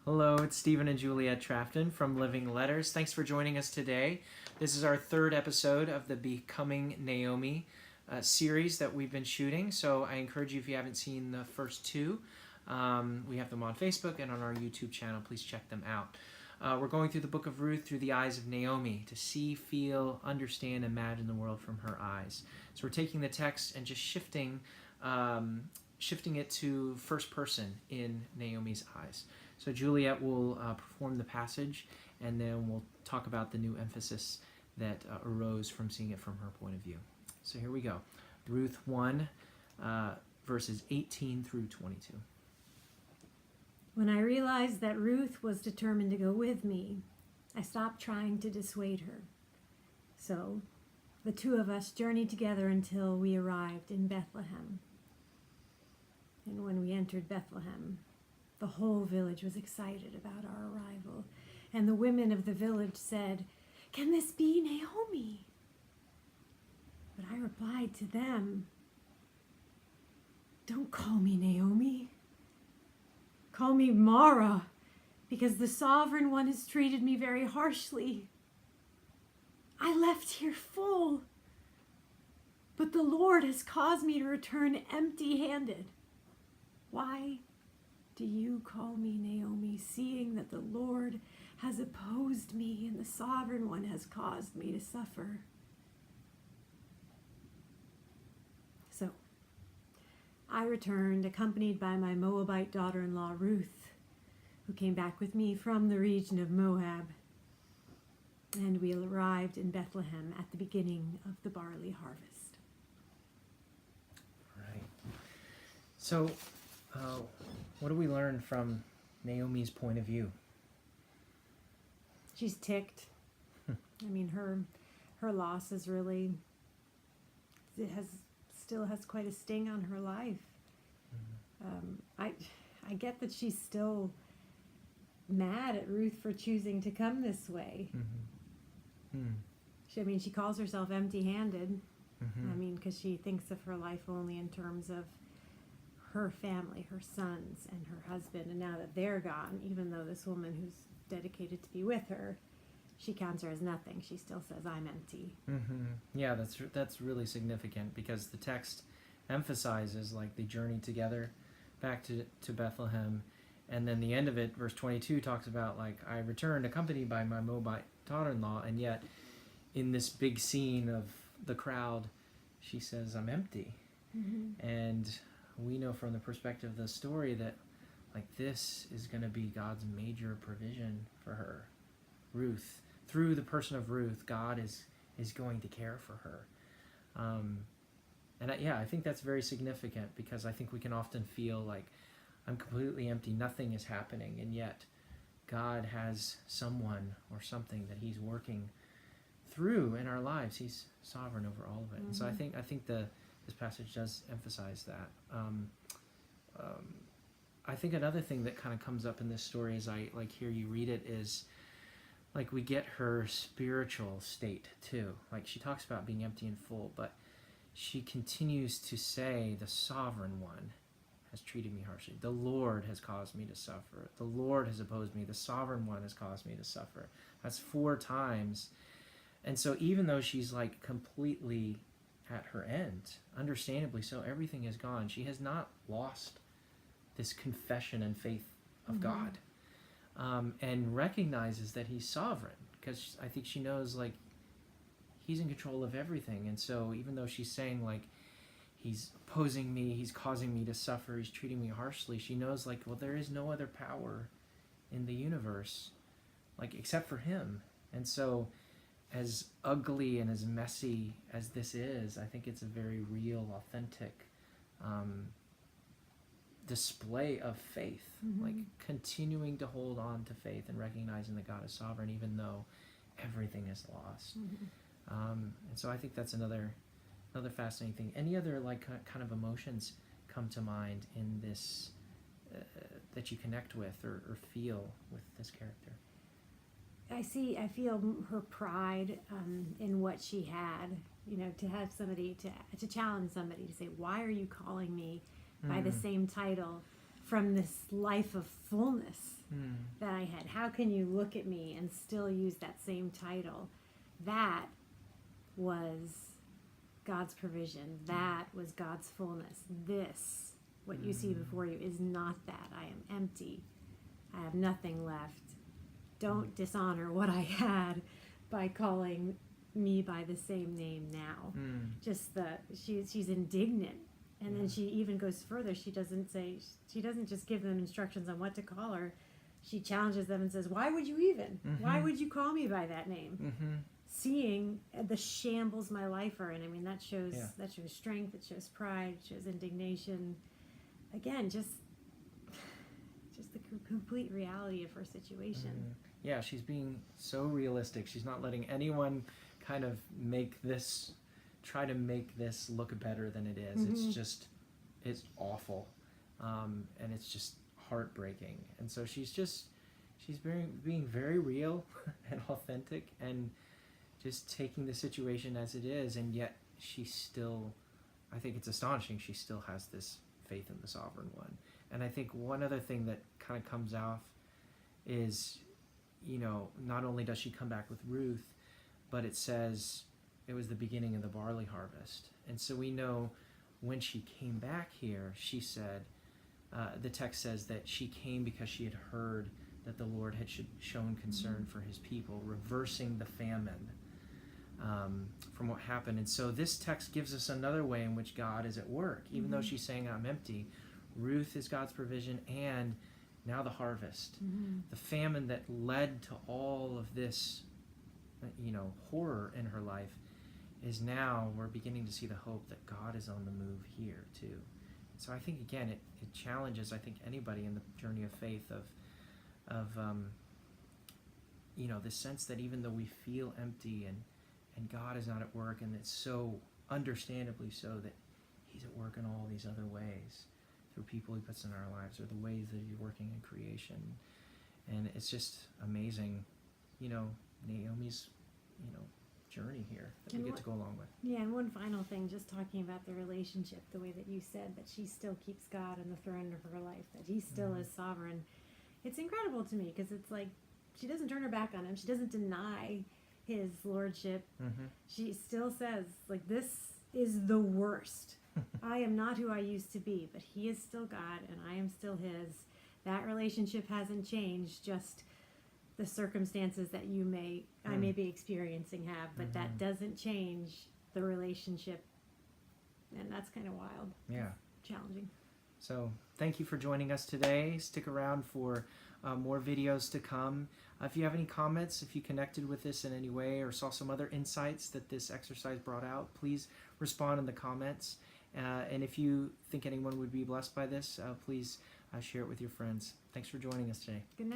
Hello, it's Stephen and Juliet Trafton from Living Letters. Thanks for joining us today. This is our third episode of the Becoming Naomi series that we've been shooting. So I encourage you, if you haven't seen the first two, we have them on Facebook and on our YouTube channel. Please check them out. We're going through the book of Ruth through the eyes of Naomi to see, feel, understand, imagine the world from her eyes. So we're taking the text and just shifting it to first person in Naomi's eyes. So Juliet will perform the passage, and then we'll talk about the new emphasis that arose from seeing it from her point of view. So here we go. Ruth 1, verses 18 through 22. When I realized that Ruth was determined to go with me, I stopped trying to dissuade her. So the two of us journeyed together until we arrived in Bethlehem. And when we entered Bethlehem, the whole village was excited about our arrival. And the women of the village said, "Can this be Naomi?" But I replied to them, "Don't call me Naomi. Call me Mara, because the Sovereign One has treated me very harshly. I left here full, but the Lord has caused me to return empty-handed. Why do you call me Naomi, seeing that the Lord has opposed me and the Sovereign One has caused me to suffer?" So I returned, accompanied by my Moabite daughter-in-law Ruth, who came back with me from the region of Moab, and we arrived in Bethlehem at the beginning of the barley harvest. Right. So, what do we learn from Naomi's point of view? She's ticked. I mean, her loss is really, still has quite a sting on her life. I get that she's still mad at Ruth for choosing to come this way. She calls herself empty-handed. Because she thinks of her life only in terms of her family, her sons, and her husband. And now that they're gone, even though this woman who's dedicated to be with her, she counts her as nothing. She still says, "I'm empty." Yeah, that's really significant, because the text emphasizes the journey together back to Bethlehem, and then the end of it, verse 22, talks about I returned accompanied by my Moabite daughter-in-law, and yet in this big scene of the crowd, she says, "I'm empty." And we know from the perspective of the story that this is going to be God's major provision for her. Ruth, through the person of Ruth, God is going to care for her. I think that's very significant, because I think we can often feel like I'm completely empty, nothing is happening, and yet God has someone or something that he's working through in our lives. He's sovereign over all of it. And so I think this passage does emphasize that. I think another thing that kind of comes up in this story as I hear you read it is we get her spiritual state too. She talks about being empty and full, but she continues to say, "The Sovereign One has treated me harshly. The Lord has caused me to suffer. The Lord has opposed me. The Sovereign One has caused me to suffer." That's 4 times. And so even though she's completely at her end, understandably so, everything is gone, she has not lost this confession and faith of God, and recognizes that he's sovereign, because I think she knows he's in control of everything. And so even though she's saying he's opposing me, he's causing me to suffer, he's treating me harshly, she knows there is no other power in the universe except for him. And so as ugly and as messy as this is, I think it's a very real, authentic display of faith, continuing to hold on to faith and recognizing that God is sovereign even though everything is lost. And so I think that's another fascinating thing. Any other kind of emotions come to mind in this that you connect with or feel with this character? I feel her pride in what she had, to have somebody to challenge somebody to say, "Why are you calling me by the same title from this life of fullness that I had. How can you look at me and still use that same title? That was God's provision. That was God's fullness. This, what you see before you, is not that. I am empty. I have nothing left. Don't dishonor what I had by calling me by the same name now. Just she's indignant. And then she even goes further. She doesn't just give them instructions on what to call her. She challenges them and says, why would you even? Why would you call me by that name? Seeing the shambles my life are in. I mean, that shows strength, it shows pride, it shows indignation. Again, just the complete reality of her situation. Yeah, she's being so realistic. She's not letting anyone kind of try to make this look better than it is. It's awful. And it's just heartbreaking. And so she's being very real and authentic and just taking the situation as it is. And yet I think it's astonishing, she still has this faith in the sovereign one. And I think one other thing that kind of comes off is, not only does she come back with Ruth, but it says it was the beginning of the barley harvest. And so we know when she came back here, she said, the text says that she came because she had heard that the Lord had shown concern for his people, reversing the famine from what happened. And so this text gives us another way in which God is at work. Even though she's saying, I'm empty, Ruth is God's provision, and now the harvest. The famine that led to all of this, horror in her life is now we're beginning to see the hope that God is on the move here too. So I think, again, it challenges, I think, anybody in the journey of faith of the sense that even though we feel empty and God is not at work, and it's so understandably so that he's at work in all these other ways through people he puts in our lives, or the ways that he's working in creation. And it's just amazing, Naomi's, journey here that we get to go along with. Yeah, and one final thing, just talking about the relationship, the way that you said that she still keeps God on the throne of her life, that he still is sovereign. It's incredible to me, because it's like she doesn't turn her back on him. She doesn't deny his lordship. She still says, like, this is the worst. I am not who I used to be, but he is still God and I am still his. That relationship hasn't changed, just the circumstances that I may be experiencing have, but that doesn't change the relationship. And that's kind of wild. Yeah. Challenging. So thank you for joining us today. Stick around for more videos to come. If you have any comments, if you connected with this in any way or saw some other insights that this exercise brought out, please respond in the comments. And if you think anyone would be blessed by this, please share it with your friends. Thanks for joining us today. Good night.